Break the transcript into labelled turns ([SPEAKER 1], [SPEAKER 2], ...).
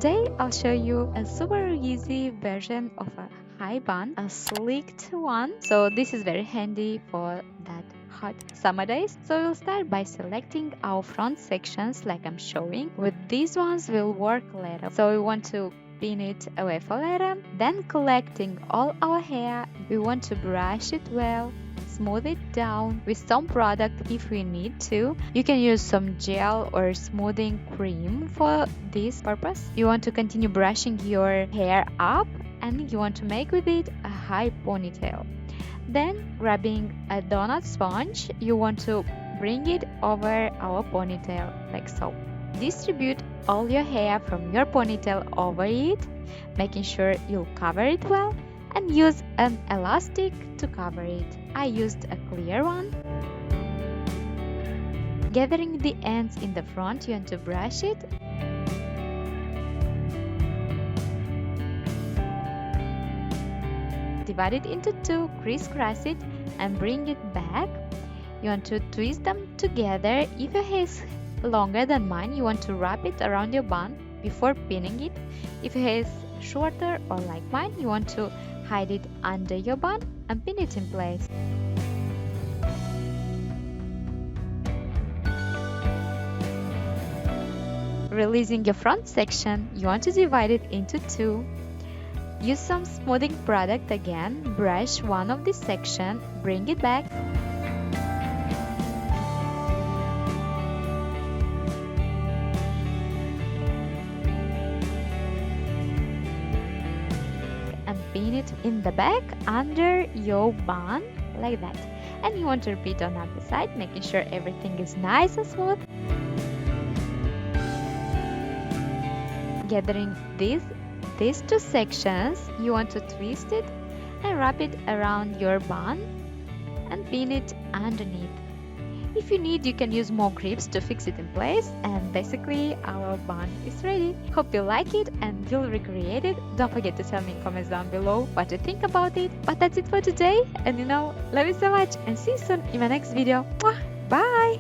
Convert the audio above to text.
[SPEAKER 1] Today I'll show you a super easy version of a high bun, a sleeked one. So this is very handy for that hot summer days. So we'll start by selecting our front sections like I'm showing. With these ones we'll work later. So we want to pin it away for later. Then collecting all our hair, we want to brush it well, smooth it down with some product if we need to. You can use some gel or smoothing cream for this purpose. You want to continue brushing your hair up and you want to make with it a high ponytail. Then grabbing a donut sponge, you want to bring it over our ponytail like so. Distribute all your hair from your ponytail over it, making sure you'll cover it well, and use an elastic to cover it. I used a clear one. Gathering the ends in the front, you want to brush it. Divide it into two, crisscross it, and bring it back. You want to twist them together. If your hair is longer than mine, you want to wrap it around your bun before pinning it. If your hair is shorter or like mine, you want to hide it under your bun and pin it in place. Releasing your front section, you want to divide it into two. Use some smoothing product again, brush one of this section, bring it back. And pin it in the back under your bun like that. And you want to repeat on the other side, making sure everything is nice and smooth. Gathering these two sections, you want to twist it and wrap it around your bun and pin it underneath. If you need, you can use more grips to fix it in place, and basically our bun is ready. Hope you like it and you'll recreate it. Don't forget to tell me in comments down below what you think about it. But that's it for today, and love you so much and see you soon in my next video. Bye!